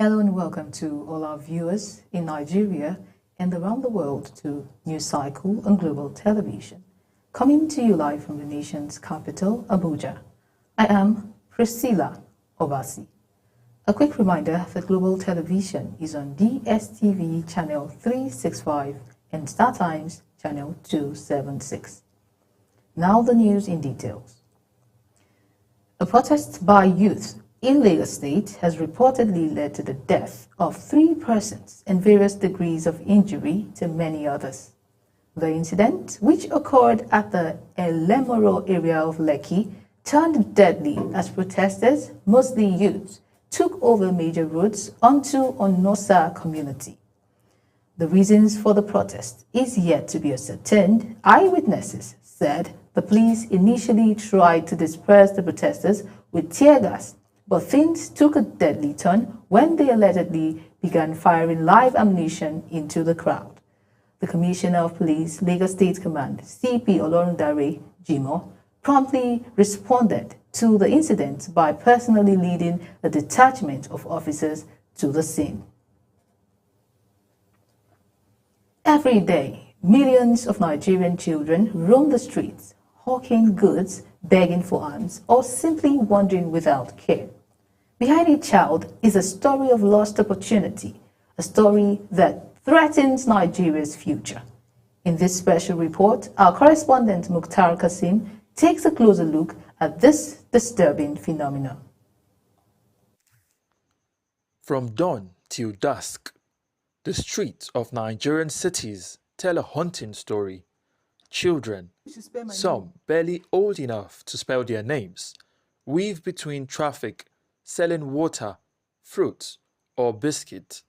Hello and welcome to all our viewers in Nigeria and around the world to News Cycle on Global Television, coming to you live from the nation's capital, Abuja. I am Priscilla Obasi. A quick reminder that Global Television is on DSTV channel 365 and StarTimes channel 276. Now the news in details. A protest by youth in Lagos State has reportedly led to the death of 3 persons and various degrees of injury to many others. The incident, which occurred at the Elemoro area of Lekki, turned deadly as protesters, mostly youths, took over major roads onto Onosa community. The reasons for the protest is yet to be ascertained. Eyewitnesses said the police initially tried to disperse the protesters with tear gas, but things took a deadly turn when they allegedly began firing live ammunition into the crowd. The Commissioner of Police, Lagos State Command, CP Olorundare Jimo, promptly responded to the incident by personally leading a detachment of officers to the scene. Every day, millions of Nigerian children roam the streets, hawking goods, begging for alms, or simply wandering without care. Behind each child is a story of lost opportunity, a story that threatens Nigeria's future. In this special report, our correspondent Mukhtar Kasim takes a closer look at this disturbing phenomenon. From dawn till dusk, the streets of Nigerian cities tell a haunting story. Children, some barely old enough to spell their names, weave between traffic, selling water, fruits, or biscuits.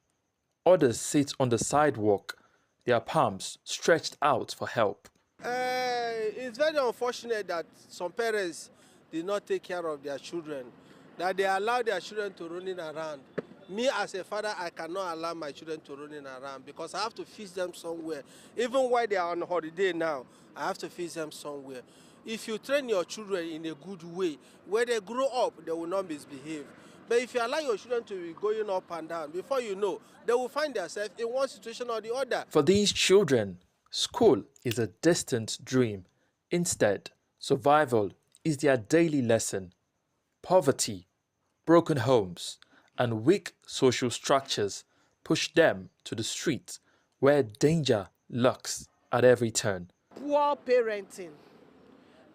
Others sit on the sidewalk, their palms stretched out for help. It's very unfortunate that some parents did not take care of their children, that they allow their children to running around. Me as a father, I cannot allow my children to running around because I have to feed them somewhere. Even while they are on holiday now, I have to feed them somewhere. If you train your children in a good way, when they grow up, they will not misbehave. But if you allow your children to be going up and down, before you know, they will find themselves in one situation or the other. For these children, school is a distant dream. Instead, survival is their daily lesson. Poverty, broken homes, and weak social structures push them to the streets where danger lurks at every turn. Poor parenting.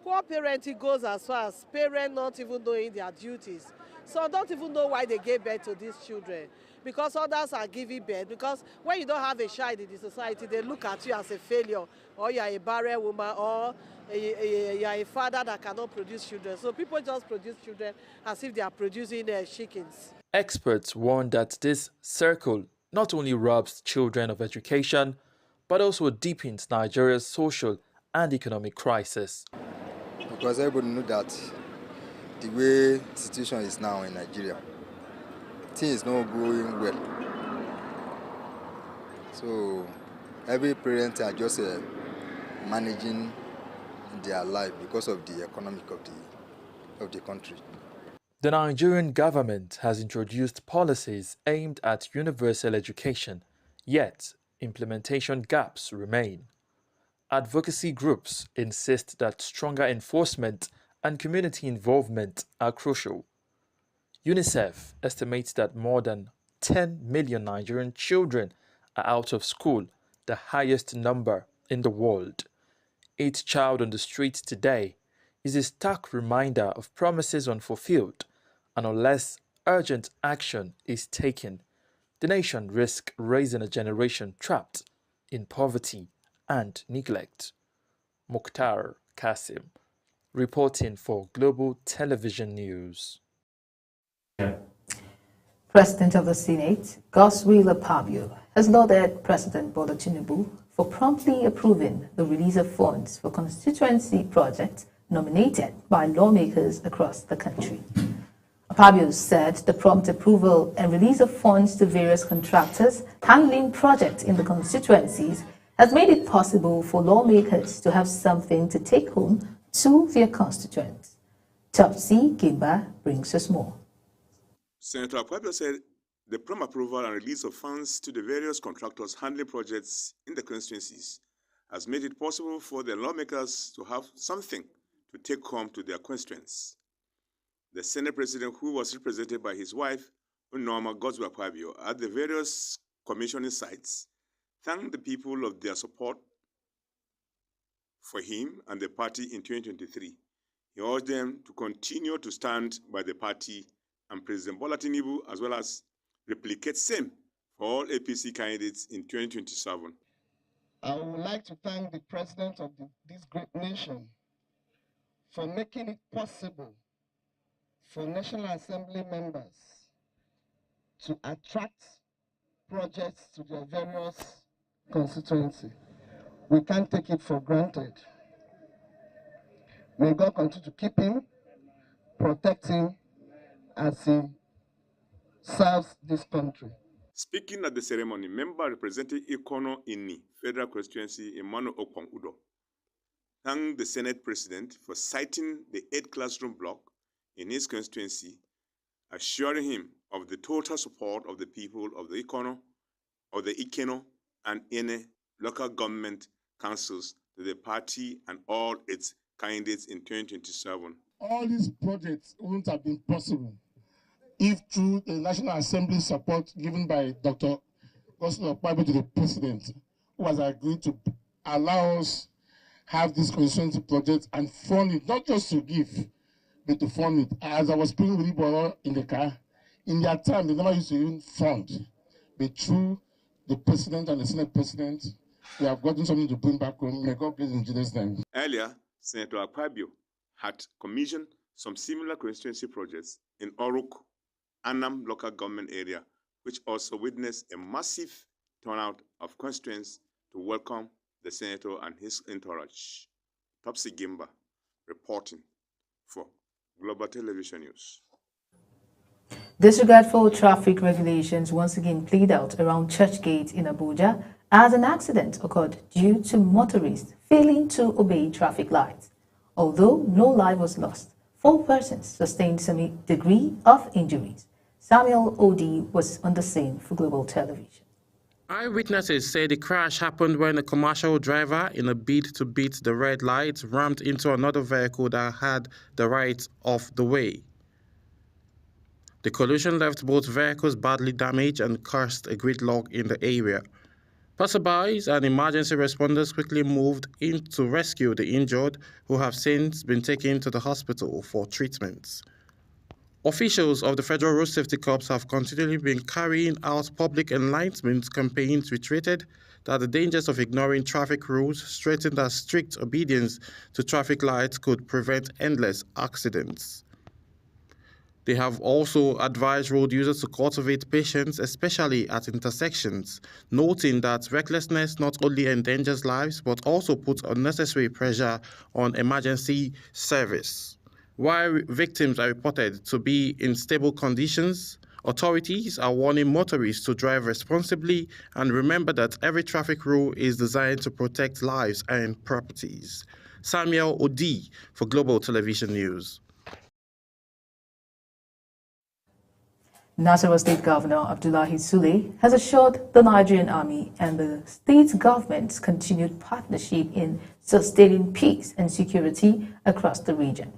Poor parenting goes as far as parents not even knowing their duties. So don't even know why they gave birth to these children. Because others are giving birth. Because when you don't have a child in the society, they look at you as a failure. Or you are a barren woman, or you are a father that cannot produce children. So people just produce children as if they are producing chickens. Experts warn that this circle not only robs children of education, but also deepens Nigeria's social and economic crisis. Because everybody knows that the way the situation is now in Nigeria, things is not going well. So every parent are just managing their life because of the economic of the country. The Nigerian government has introduced policies aimed at universal education, yet implementation gaps remain. Advocacy groups insist that stronger enforcement and community involvement are crucial. UNICEF estimates that more than 10 million Nigerian children are out of school, the highest number in the world. Each child on the streets today is a stark reminder of promises unfulfilled, and unless urgent action is taken, the nation risks raising a generation trapped in poverty and neglect. Mukhtar Kasim, reporting for Global Television News. President of the Senate, Godswill Akpabio, has lauded President Bola Tinubu for promptly approving the release of funds for constituency projects nominated by lawmakers across the country. Akpabio said the prompt approval and release of funds to various contractors handling projects in the constituencies has made it possible for lawmakers to have something to take home to their constituents. Topsy Gimba brings us more. Senator Akpabio said The prompt approval and release of funds to the various contractors handling projects in the constituencies has made it possible for the lawmakers to have something to take home to their constituents. The Senate President, who was represented by his wife, Unorma Godswill-Akpabio, at the various commissioning sites, thanked the people of their support for him and the party in 2023. He urged them to continue to stand by the party and President Bola Tinubu, as well as replicate same for all APC candidates in 2027. I would like to thank the President of this great nation for making it possible for National Assembly members to attract projects to their various constituencies. We can't take it for granted. May God continue to keep him, protect him as he serves this country. Speaking at the ceremony, member representing Ikono Inni Federal Constituency, Emmanuel Okpong-Udo, thanked the Senate President for citing the 8 classroom block in his constituency, assuring him of the total support of the people of the Ikeno and Ene local government councils to the party and all its candidates in 2027. All these projects wouldn't have been possible if through the National Assembly support given by Dr. Godswill-Akpabio to the President, who has agreed to allow us have this constituency project and fund it, not just to give, but to fund it. As I was speaking with Iboro in the car, in their time, they never used to even fund. But through the President and the Senate President, we have gotten something to bring back home. May God bless in Jesus' name. Earlier, Senator Akpabio had commissioned some similar constituency projects in Oruk, Annam local government area, which also witnessed a massive turnout of constituents to welcome the senator and his entourage. Topsy Gimba reporting for Global Television News. Disregard for traffic regulations once again played out around Churchgate in Abuja as an accident occurred due to motorists failing to obey traffic lights. Although no life was lost, 4 persons sustained some degree of injuries. Samuel Odi was on the scene for Global Television. Eyewitnesses say the crash happened when a commercial driver, in a bid to beat the red light, rammed into another vehicle that had the right of the way. The collision left both vehicles badly damaged and caused a gridlock in the area. Passerbys and emergency responders quickly moved in to rescue the injured, who have since been taken to the hospital for treatment. Officials of the Federal Road Safety Corps have continually been carrying out public enlightenment campaigns reiterated that the dangers of ignoring traffic rules, stressing that strict obedience to traffic lights could prevent endless accidents. They have also advised road users to cultivate patience, especially at intersections, noting that recklessness not only endangers lives but also puts unnecessary pressure on emergency service. While victims are reported to be in stable conditions, authorities are warning motorists to drive responsibly and remember that every traffic rule is designed to protect lives and properties. Samuel Odi for Global Television News. Nasarawa State Governor Abdullahi Sule has assured the Nigerian Army and the state government's continued partnership in sustaining peace and security across the region.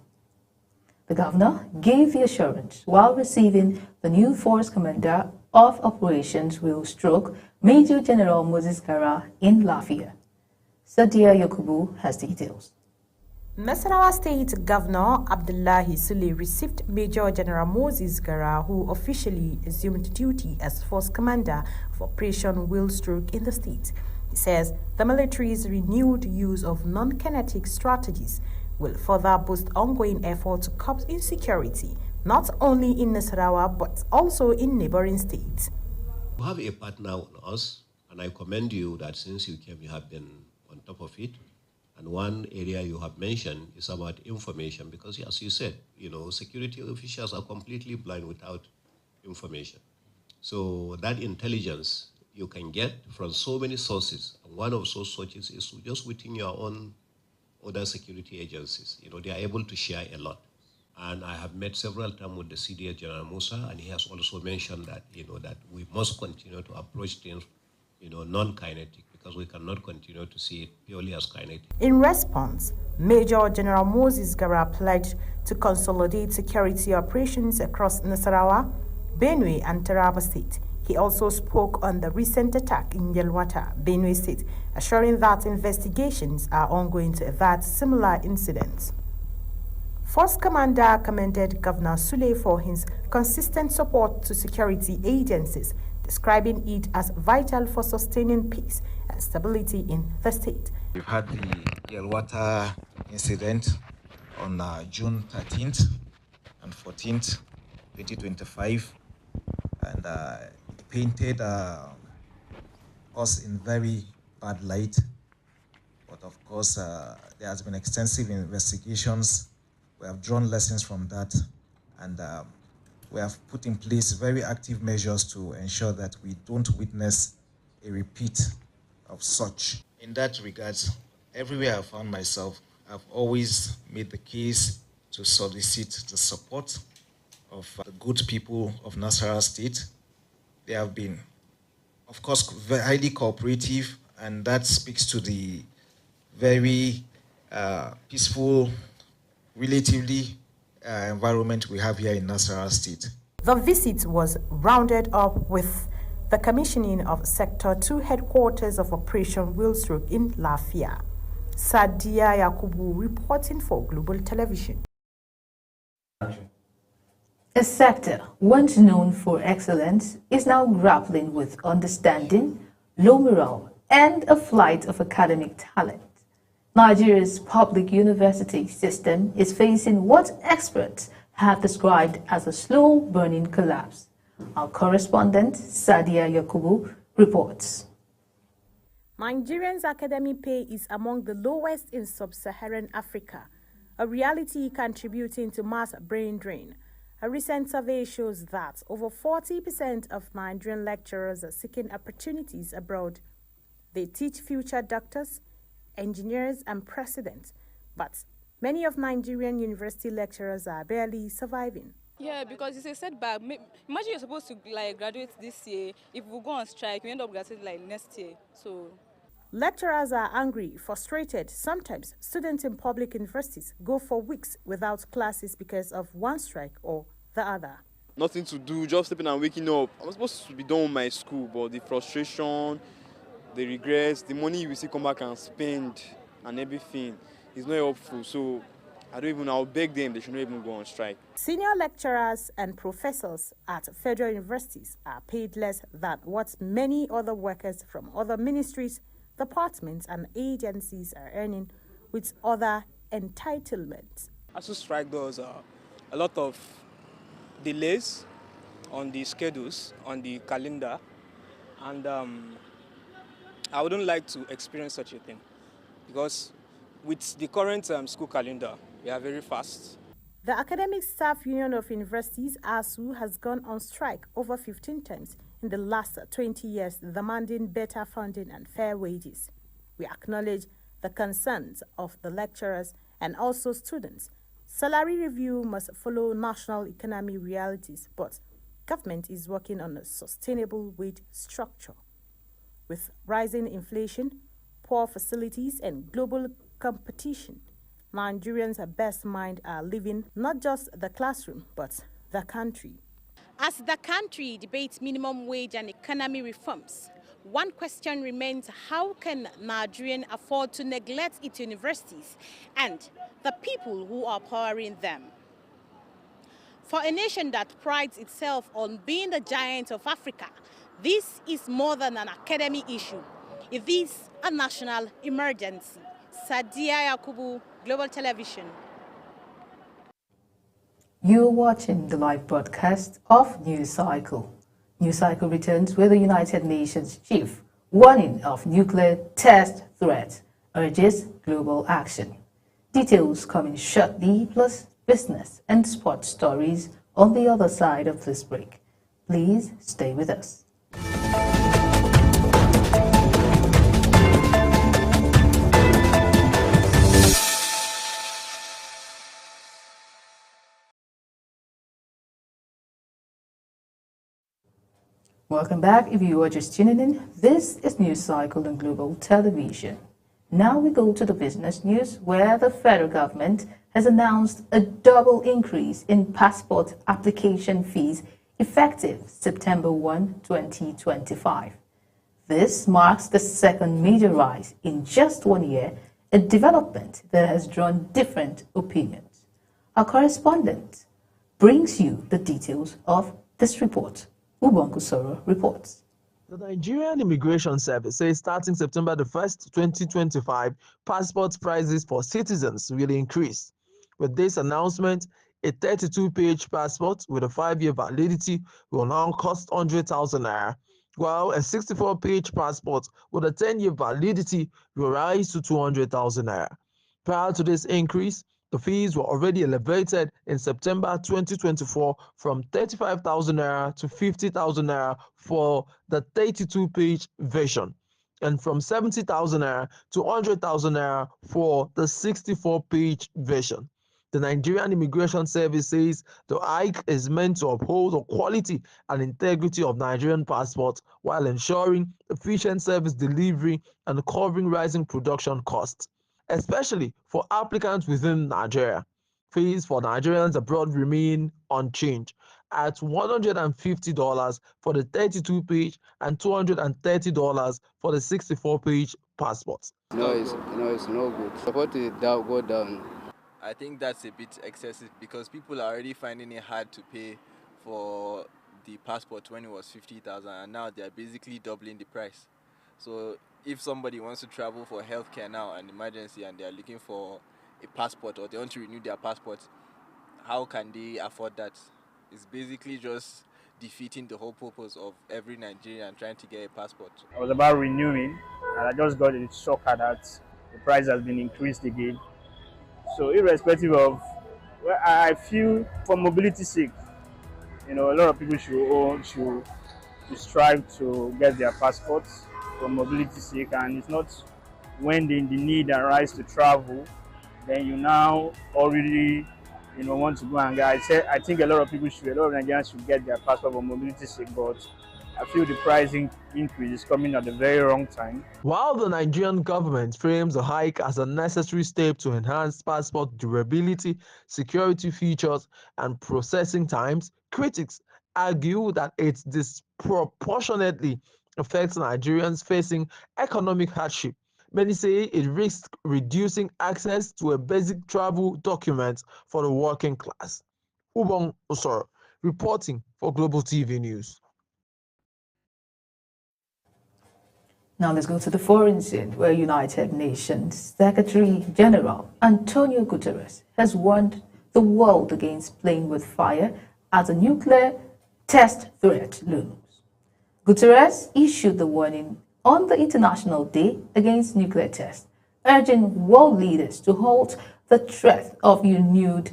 The governor gave the assurance while receiving the new Force Commander of Operations Will Stroke, Major General Moses Gara in Lafia. Sadia Yakubu has details. Nasarawa State Governor Abdullahi Sule received Major General Moses Gara, who officially assumed duty as Force Commander of Operation Will Stroke in the state. He says the military's renewed use of non-kinetic strategies will further boost ongoing efforts to curb insecurity, not only in Nasarawa but also in neighboring states. We have a partner on us, and I commend you that since you came, you have been on top of it. And one area you have mentioned is about information, because as you said, security officials are completely blind without information. So that intelligence you can get from so many sources. And one of those sources is just within your own other security agencies. They are able to share a lot. And I have met several times with the CDS General Musa, and he has also mentioned that, that we must continue to approach things, non-kinetic, because we cannot continue to see it purely as kinetic. In response, Major General Moses Gara pledged to consolidate security operations across Nasarawa, Benue, and Taraba State. He also spoke on the recent attack in Yelwata, Benue State, assuring that investigations are ongoing to avert similar incidents. Force Commander commended Governor Sule for his consistent support to security agencies, describing it as vital for sustaining peace and stability in the state. We've had the Yelwata incident on June 13th and 14th, 2025, and it painted us in very bad light. But of course, there has been extensive investigations. We have drawn lessons from that, and we have put in place very active measures to ensure that we don't witness a repeat of such. In that regard, everywhere I found myself, I've always made the case to solicit the support of the good people of Nasarawa State. They have been, of course, very highly cooperative, and that speaks to the very peaceful, relatively environment we have here in Nasarawa State. The visit was rounded up with the commissioning of Sector 2 headquarters of Operation Wheelstroke in Lafia. Sadia Yakubu reporting for Global Television. A sector once known for excellence is now grappling with understanding, low morale, and a flight of academic talent. Nigeria's public university system is facing what experts have described as a slow-burning collapse. Our correspondent, Sadia Yakubu, reports. Nigerians' academic pay is among the lowest in sub-Saharan Africa, a reality contributing to mass brain drain. A recent survey shows that over 40% of Nigerian lecturers are seeking opportunities abroad. They teach future doctors, engineers, and presidents, but many of Nigerian university lecturers are barely surviving. Yeah, because it's a setback. Imagine you're supposed to graduate this year. If we go on strike, we end up graduating next year. So lecturers are angry, frustrated. Sometimes students in public universities go for weeks without classes because of one strike or the other. Nothing to do, just sleeping and waking up. I'm supposed to be done with my school, but the frustration, the regrets, the money you will see come back and spend and everything is not helpful. So I'll beg them, they should not even go on strike. Senior lecturers and professors at federal universities are paid less than what many other workers from other ministries, departments, and agencies are earning with other entitlements. ASUU strike does a lot of delays on the schedules, on the calendar, and I wouldn't like to experience such a thing because with the current school calendar, we are very fast. The Academic Staff Union of Universities, ASUU, has gone on strike over 15 times in the last 20 years, demanding better funding and fair wages. We acknowledge the concerns of the lecturers and also students. Salary review must follow national economy realities, but government is working on a sustainable wage structure. With rising inflation, poor facilities, and global competition, Nigerians' best mind are leaving not just the classroom, but the country. As the country debates minimum wage and economy reforms, one question remains: how can Nigeria afford to neglect its universities and the people who are powering them? For a nation that prides itself on being the giant of Africa, this is more than an academic issue. It is a national emergency. Sadia Yakubu, Global Television. You're watching the live broadcast of News Cycle. News Cycle returns with the United Nations chief warning of nuclear test threat, urges global action. Details coming shortly, plus business and sports stories on the other side of this break. Please stay with us. Welcome back. If you are just tuning in, this is News Cycle on Global Television. Now we go to the business news, where the federal government has announced a double increase in passport application fees effective September 1, 2025. This marks the second major rise in just 1 year, a development that has drawn different opinions. Our correspondent brings you the details of this report. Ubongo Soro reports. The Nigerian Immigration Service says starting September the 1st, 2025, passport prices for citizens will increase. With this announcement, a 32-page passport with a 5-year validity will now cost 100,000 naira, while a 64-page passport with a 10-year validity will rise to 200,000 naira. Prior to this increase, the fees were already elevated in September 2024 from 35,000 naira to 50,000 naira for the 32-page version, and from 70,000 naira to 100,000 naira for the 64-page version. The Nigerian Immigration Service says the hike is meant to uphold the quality and integrity of Nigerian passports while ensuring efficient service delivery and covering rising production costs, especially for applicants within Nigeria. Fees for Nigerians abroad remain unchanged at $150 for the 32-page and $230 for the 64-page passports. No, it's no good. Support it go down. I think that's a bit excessive because people are already finding it hard to pay for the passport when it was 50,000, and now they're basically doubling the price. So if somebody wants to travel for healthcare now, an emergency, and they're looking for a passport or they want to renew their passport, how can they afford that? It's basically just defeating the whole purpose of every Nigerian trying to get a passport. I was about renewing, and I just got a shock that the price has been increased again. So irrespective of, well, I feel for mobility's sake, a lot of people should strive to get their passports for mobility's sake, and it's not when the need arises to travel, then you now already want to go and get. I think a lot of Nigerians should get their passport for mobility's sake, but I feel the pricing increase is coming at the very wrong time. While the Nigerian government frames the hike as a necessary step to enhance passport durability, security features, and processing times, critics argue that it disproportionately affects Nigerians facing economic hardship. Many say it risks reducing access to a basic travel document for the working class. Ubong Osoro, reporting for Global TV News. Now let's go to the foreign scene, where United Nations Secretary General Antonio Guterres has warned the world against playing with fire as a nuclear test threat looms. Guterres issued the warning on the International Day Against Nuclear Tests, urging world leaders to halt the threat of renewed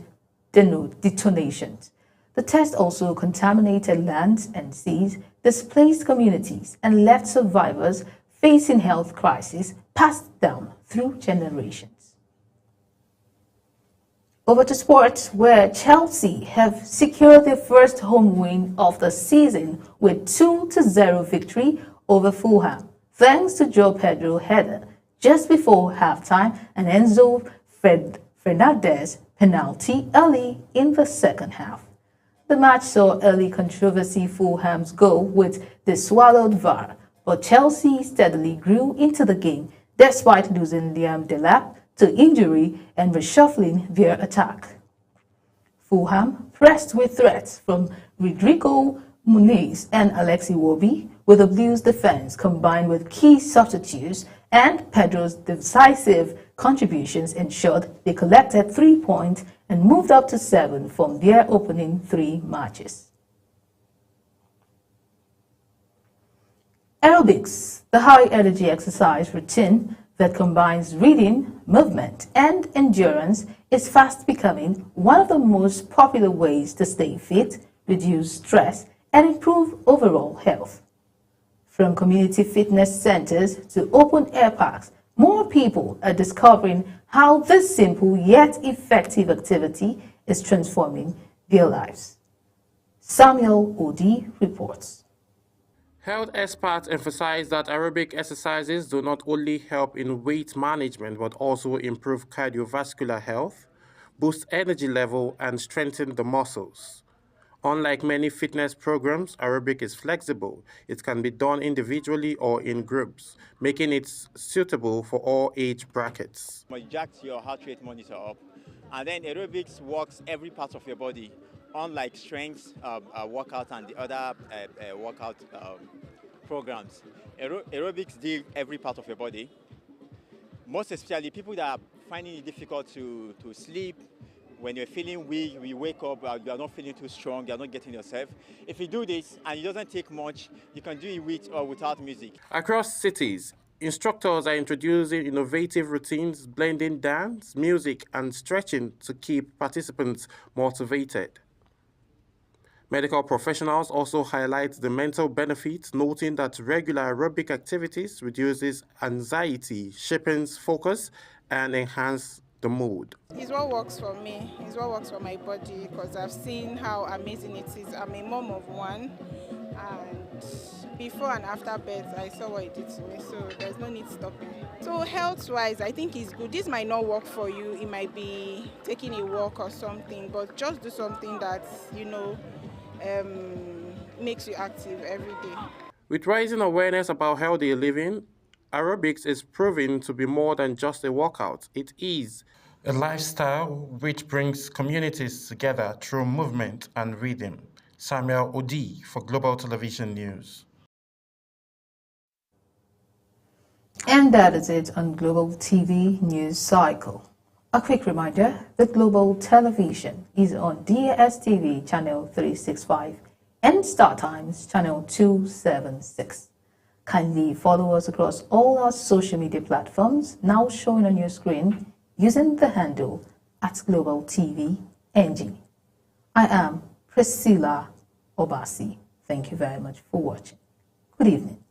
detonations. The test also contaminated lands and seas, displaced communities, and left survivors facing health crises passed down through generations. Over to sports, where Chelsea have secured their first home win of the season with 2-0 victory over Fulham, thanks to João Pedro header just before halftime and Enzo Fernandez penalty early in the second half. The match saw early controversy Fulham's goal with the swallowed VAR, but Chelsea steadily grew into the game despite losing Liam Delap to injury and reshuffling their attack. Fulham pressed with threats from Rodrigo Muniz and Alexi Iwobi, with the Blues' defense combined with key substitutes and Pedro's decisive contributions ensured they collected 3 points and moved up to 7 from their opening 3 matches. Aerobics, the high-energy exercise routine that combines reading, movement, and endurance, is fast becoming one of the most popular ways to stay fit, reduce stress, and improve overall health. From community fitness centers to open-air parks, more people are discovering how this simple yet effective activity is transforming their lives. Samuel Odi reports. Health experts emphasize that aerobic exercises do not only help in weight management but also improve cardiovascular health, boost energy level, and strengthen the muscles. Unlike many fitness programs, aerobic is flexible. It can be done individually or in groups, making it suitable for all age brackets. You jack your heart rate monitor up, and then aerobics works every part of your body, unlike strength workout and the other workout programs. Aerobics deal every part of your body. Most especially people that are finding it difficult to sleep. When you're feeling weak, you wake up, you are not feeling too strong, you're not getting yourself. If you do this and it doesn't take much, you can do it with or without music. Across cities, instructors are introducing innovative routines, blending dance, music, and stretching to keep participants motivated. Medical professionals also highlight the mental benefits, noting that regular aerobic activities reduces anxiety, sharpens focus, and enhances the mood. It's what works for me. It's what works for my body because I've seen how amazing it is. I'm a mom of one, and before and after birth, I saw what it did to me, so there's no need stopping. So health-wise, I think it's good. This might not work for you. It might be taking a walk or something, but just do something that, makes you active every day. With rising awareness about healthy living, aerobics is proving to be more than just a workout. It is a lifestyle which brings communities together through movement and rhythm. Samuel Odi for Global Television News. And that is it on Global TV News Cycle. A quick reminder that Global Television is on DSTV channel 365 and Star Times channel 276. Kindly follow us across all our social media platforms now showing on your screen using the handle @GlobalTVNG. I am Priscilla Obasi. Thank you very much for watching. Good evening.